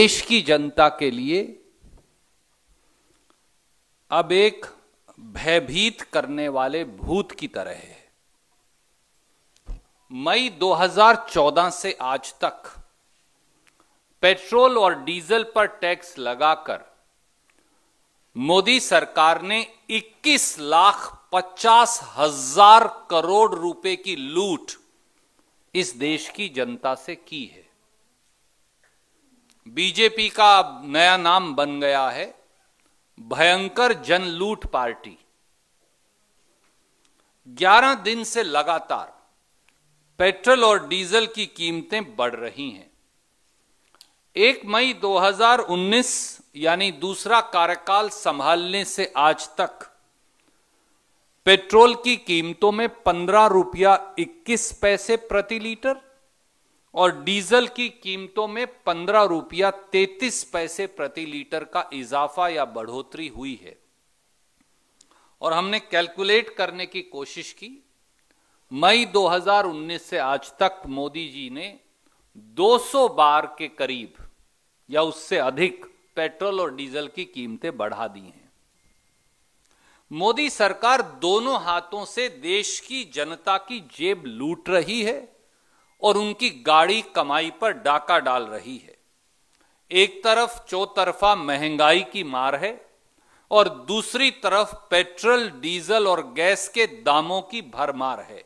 देश की जनता के लिए अब एक भयभीत करने वाले भूत की तरह है। मई 2014 से आज तक पेट्रोल और डीजल पर टैक्स लगाकर मोदी सरकार ने 21,50,000 करोड़ रुपए की लूट इस देश की जनता से की है। बीजेपी का नया नाम बन गया है भयंकर जन लूट पार्टी। 11 दिन से लगातार पेट्रोल और डीजल की कीमतें बढ़ रही हैं। 1 मई 2019 यानी दूसरा कार्यकाल संभालने से आज तक पेट्रोल की कीमतों में 15 रुपया 21 पैसे प्रति लीटर और डीजल की कीमतों में 15 रुपया 33 पैसे प्रति लीटर का इजाफा या बढ़ोतरी हुई है। और हमने कैलकुलेट करने की कोशिश की, मई 2019 से आज तक मोदी जी ने 200 बार के करीब या उससे अधिक पेट्रोल और डीजल की कीमतें बढ़ा दी हैं। मोदी सरकार दोनों हाथों से देश की जनता की जेब लूट रही है और उनकी गाड़ी कमाई पर डाका डाल रही है। एक तरफ चौतरफा महंगाई की मार है और दूसरी तरफ पेट्रोल, डीजल और गैस के दामों की भरमार है।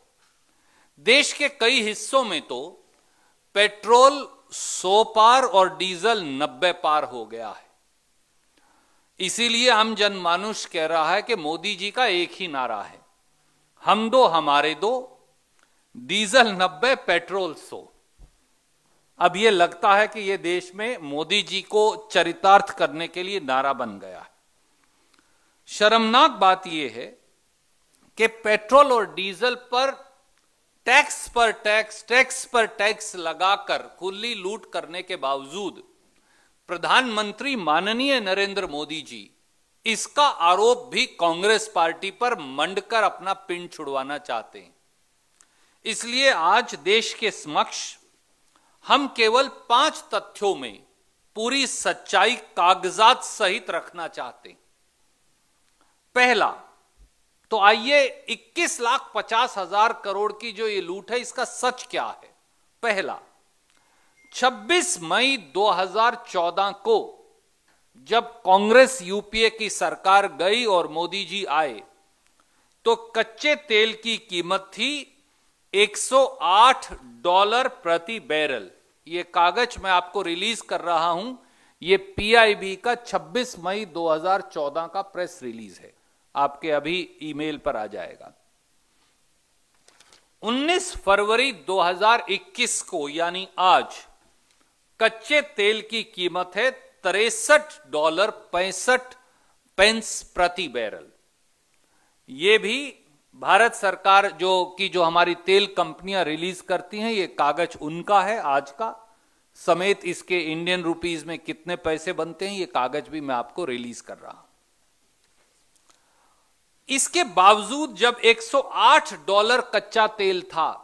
देश के कई हिस्सों में तो पेट्रोल 100 पार और डीजल 90 पार हो गया है। इसीलिए आम जनमानुष कह रहा है कि मोदी जी का एक ही नारा है, हम दो हमारे दो, डीजल 90 पेट्रोल 100। अब यह लगता है कि यह देश में मोदी जी को चरितार्थ करने के लिए नारा बन गया है। शर्मनाक बात यह है कि पेट्रोल और डीजल पर टैक्स पर टैक्स लगाकर खुली लूट करने के बावजूद प्रधानमंत्री माननीय नरेंद्र मोदी जी इसका आरोप भी कांग्रेस पार्टी पर मंडकर अपना पिंड छुड़वाना चाहते हैं। इसलिए आज देश के समक्ष हम केवल 5 तथ्यों में पूरी सच्चाई कागजात सहित रखना चाहते हैं। पहला, तो आइए 21,50,000 करोड़ की जो ये लूट है इसका सच क्या है। पहला, 26 मई 2014 को जब कांग्रेस यूपीए की सरकार गई और मोदी जी आए तो कच्चे तेल की कीमत थी $108 प्रति बैरल। ये कागज मैं आपको रिलीज कर रहा हूं, ये पीआईबी का 26 मई 2014 का प्रेस रिलीज है, आपके अभी ईमेल पर आ जाएगा। 19 फरवरी 2021 को यानी आज कच्चे तेल की कीमत है $63.65 प्रति बैरल। यह भी भारत सरकार जो हमारी तेल कंपनियां रिलीज करती हैं, ये कागज उनका है आज का, समेत इसके इंडियन रुपीज में कितने पैसे बनते हैं ये कागज भी मैं आपको रिलीज कर रहा हूं। इसके बावजूद जब $108 कच्चा तेल था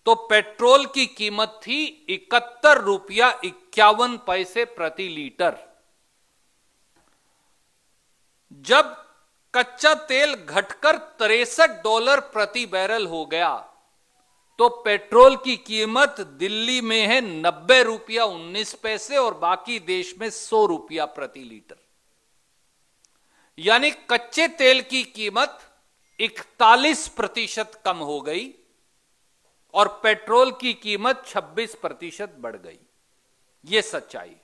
तो पेट्रोल की कीमत थी $71.51 प्रति लीटर। जब कच्चा तेल घटकर $63 प्रति बैरल हो गया तो पेट्रोल की कीमत दिल्ली में है $90.19 और बाकी देश में $100 प्रति लीटर। यानी कच्चे तेल की कीमत 41% कम हो गई और पेट्रोल की कीमत 26% बढ़ गई। यह सच्चाई।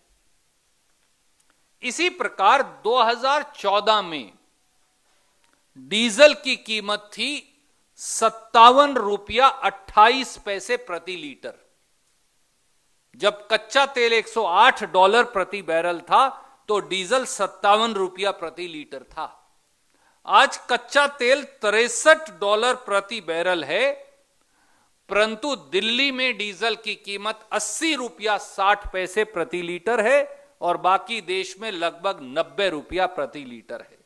इसी प्रकार 2014 में डीजल की कीमत थी $57.28 प्रति लीटर। जब कच्चा तेल $108 प्रति बैरल था तो डीजल $57 प्रति लीटर था। आज कच्चा तेल $63 प्रति बैरल है, परंतु दिल्ली में डीजल की कीमत $80.60 प्रति लीटर है और बाकी देश में लगभग $90 प्रति लीटर है।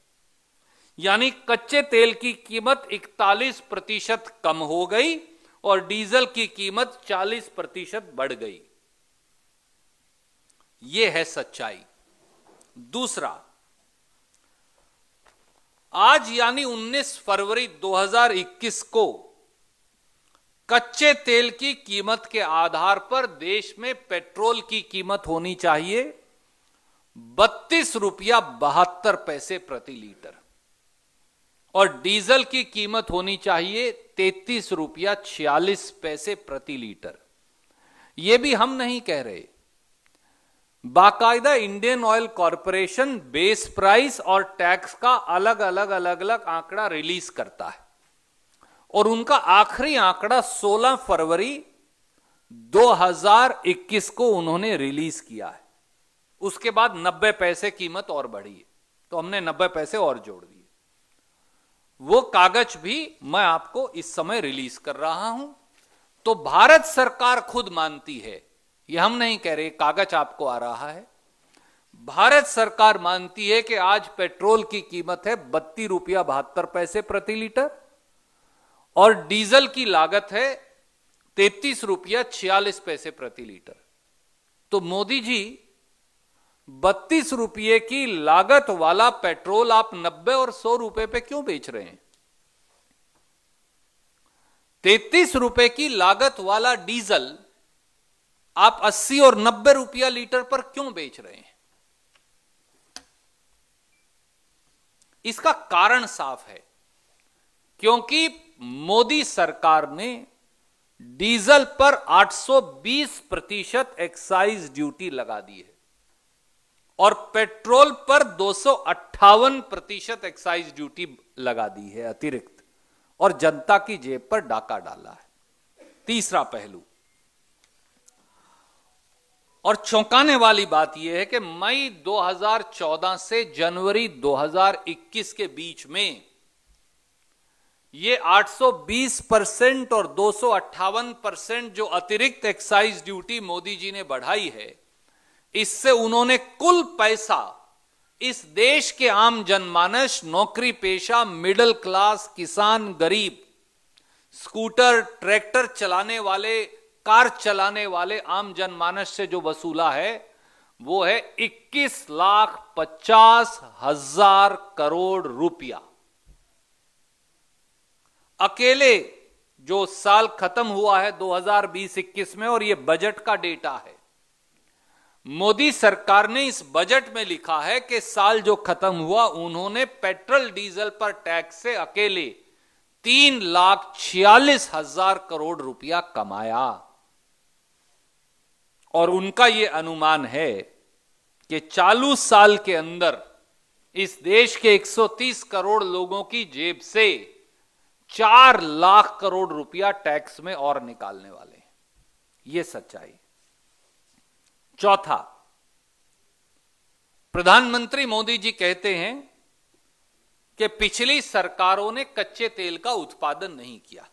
यानी कच्चे तेल की कीमत 41% कम हो गई और डीजल की कीमत 40% बढ़ गई। यह है सच्चाई। दूसरा, आज यानी 19 फरवरी 2021 को कच्चे तेल की कीमत के आधार पर देश में पेट्रोल की कीमत होनी चाहिए 32.72 रुपया प्रति लीटर और डीजल की कीमत होनी चाहिए 33.46 रुपया प्रति लीटर। यह भी हम नहीं कह रहे, बाकायदा Indian oil corporation base price और टैक्स का अलग अलग आंकड़ा रिलीज करता है और उनका आखिरी आंकड़ा 16 फरवरी 2021 को उन्होंने रिलीज किया है। उसके बाद 90 पैसे कीमत और बढ़ी है, तो हमने 90 पैसे और जोड़ दिए। वो कागज भी मैं आपको इस समय रिलीज कर रहा हूं। तो भारत सरकार खुद मानती है, ये हम नहीं कह रहे, कागज आपको आ रहा है, भारत सरकार मानती है कि आज पेट्रोल की कीमत है 32.72 रुपया प्रति लीटर और डीजल की लागत है 33.46 रुपया प्रति लीटर। तो मोदी जी 32 रुपये की लागत वाला पेट्रोल आप 90 और 100 रुपए पे क्यों बेच रहे हैं? 33 रुपए की लागत वाला डीजल आप 80 और 90 रुपया लीटर पर क्यों बेच रहे हैं? इसका कारण साफ है, क्योंकि मोदी सरकार ने डीजल पर 820% एक्साइज ड्यूटी लगा दी है और पेट्रोल पर 258% एक्साइज ड्यूटी लगा दी है अतिरिक्त, और जनता की जेब पर डाका डाला है। तीसरा पहलू, और चौंकाने वाली बात यह है कि मई 2014 से जनवरी 2021 के बीच में ये 820% और 258% जो अतिरिक्त एक्साइज ड्यूटी मोदी जी ने बढ़ाई है, इससे उन्होंने कुल पैसा इस देश के आम जनमानस, नौकरी पेशा, मिडिल क्लास, किसान, गरीब, स्कूटर, ट्रैक्टर चलाने वाले, कार चलाने वाले आम जनमानस से जो वसूला है वो है 21,50,000 करोड़ रुपया। अकेले जो साल खत्म हुआ है 2020-21 में, और ये बजट का डेटा है, मोदी सरकार ने इस बजट में लिखा है कि साल जो खत्म हुआ उन्होंने पेट्रोल डीजल पर टैक्स से अकेले 3,46,000 करोड़ रुपया कमाया। और उनका यह अनुमान है कि चालू साल के अंदर इस देश के 130 करोड़ लोगों की जेब से 4 लाख करोड़ रुपया टैक्स में और निकालने वाले हैं। यह सच्चाई। चौथा, प्रधानमंत्री मोदी जी कहते हैं कि पिछली सरकारों ने कच्चे तेल का उत्पादन नहीं किया,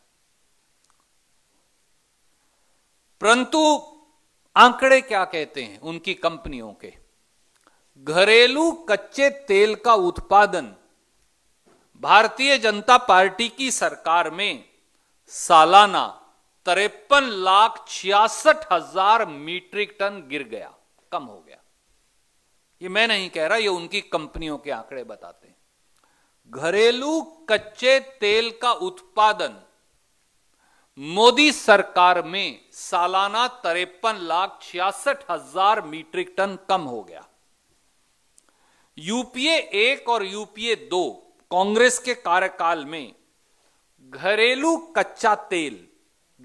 परंतु आंकड़े क्या कहते हैं उनकी कंपनियों के? घरेलू कच्चे तेल का उत्पादन भारतीय जनता पार्टी की सरकार में सालाना 53,66,000 मीट्रिक टन गिर गया, कम हो गया। ये मैं नहीं कह रहा, ये उनकी कंपनियों के आंकड़े बताते हैं। घरेलू कच्चे तेल का उत्पादन मोदी सरकार में सालाना 53,66,000 मीट्रिक टन कम हो गया। यूपीए 1 और यूपीए 2 कांग्रेस के कार्यकाल में घरेलू कच्चा तेल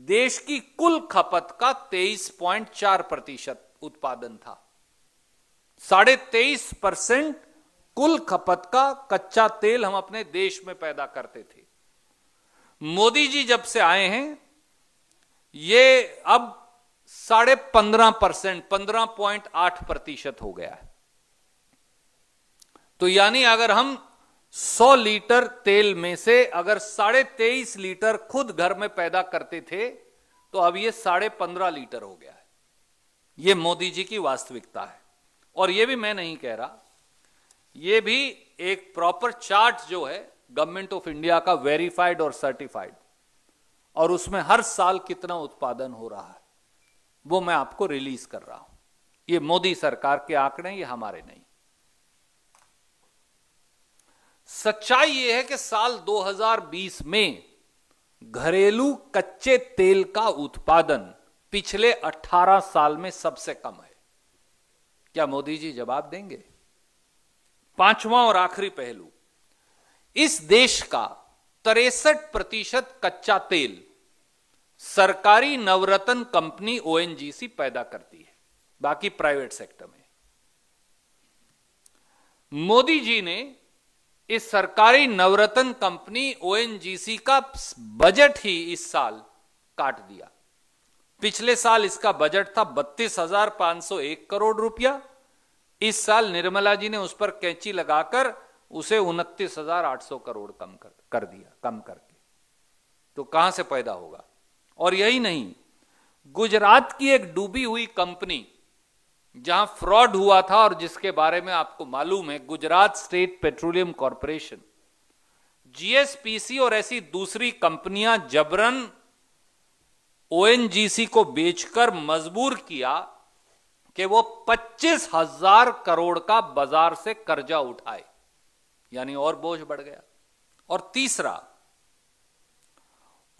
देश की कुल खपत का 23.4% उत्पादन था। 23.5% कुल खपत का कच्चा तेल हम अपने देश में पैदा करते थे। मोदी जी जब से आए हैं ये अब 15.5%, 15.8% हो गया है। तो यानी अगर हम 100 लीटर तेल में से अगर 23.5 लीटर खुद घर में पैदा करते थे तो अब ये 15.5 लीटर हो गया है। ये मोदी जी की वास्तविकता है। और ये भी मैं नहीं कह रहा, ये भी एक प्रॉपर चार्ट जो है गवर्नमेंट ऑफ इंडिया का, वेरीफाइड और सर्टिफाइड, और उसमें हर साल कितना उत्पादन हो रहा है वो मैं आपको रिलीज कर रहा हूं। ये मोदी सरकार के आंकड़े, ये हमारे नहीं। सच्चाई यह है कि साल 2020 में घरेलू कच्चे तेल का उत्पादन पिछले 18 साल में सबसे कम है। क्या मोदी जी जवाब देंगे? पांचवा और आखिरी पहलू, इस देश का 63% कच्चा तेल सरकारी नवरत्न कंपनी ओएनजीसी पैदा करती है, बाकी प्राइवेट सेक्टर में। मोदी जी ने इस सरकारी नवरत्न कंपनी ओएनजीसी का बजट ही इस साल काट दिया। पिछले साल इसका बजट था 32,501 करोड़ रुपया। इस साल निर्मला जी ने उस पर कैंची लगाकर उसे 29,800 करोड़ कम कर दिया, कम करके। तो कहां से पैदा होगा? और यही नहीं, गुजरात की एक डूबी हुई कंपनी जहां फ्रॉड हुआ था और जिसके बारे में आपको मालूम है, Gujarat state petroleum corporation, GSPC और ऐसी दूसरी कंपनियां जबरन ओएनजीसी को बेचकर मजबूर किया कि वो 25,000 करोड़ का बाजार से कर्जा उठाए, यानी और बोझ बढ़ गया। और तीसरा,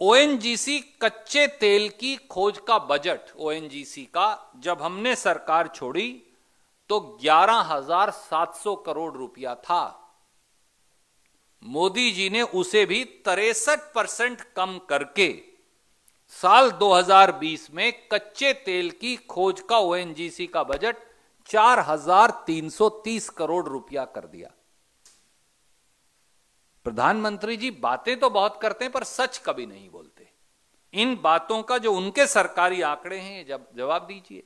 ओएनजीसी कच्चे तेल की खोज का बजट ओएनजीसी का जब हमने सरकार छोड़ी तो 11,700 करोड़ रुपया था। मोदी जी ने उसे भी 63% कम करके साल 2020 में कच्चे तेल की खोज का ओएनजीसी का बजट 4,330 करोड़ रुपया कर दिया। प्रधानमंत्री जी बातें तो बहुत करते हैं पर सच कभी नहीं बोलते। इन बातों का जो उनके सरकारी आंकड़े हैं, जवाब दीजिए।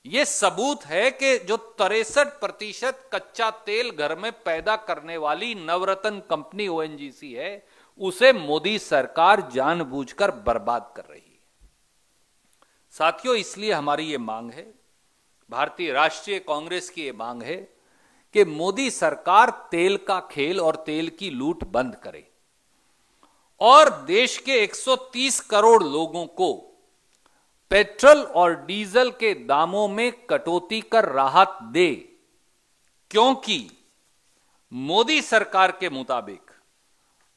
यह सबूत है कि जो 63% कच्चा तेल घर में पैदा करने वाली नवरत्न कंपनी ओएनजीसी है, उसे मोदी सरकार जानबूझकर बर्बाद कर रही है। साथियों, इसलिए हमारी ये मांग है, भारतीय राष्ट्रीय कांग्रेस की ये मांग है कि मोदी सरकार तेल का खेल और तेल की लूट बंद करे और देश के 130 करोड़ लोगों को पेट्रोल और डीजल के दामों में कटौती कर राहत दे। क्योंकि मोदी सरकार के मुताबिक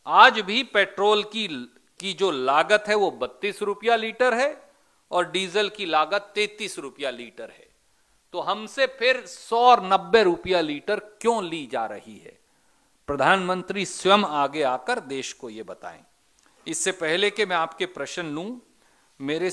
आज भी पेट्रोल की जो लागत है वो 32 रुपया लीटर है और डीजल की लागत 33 रुपया लीटर है। तो हमसे फिर 190 रुपया लीटर क्यों ली जा रही है? प्रधानमंत्री स्वयं आगे आकर देश को यह बताएं। इससे पहले कि मैं आपके प्रश्न लूं, मेरे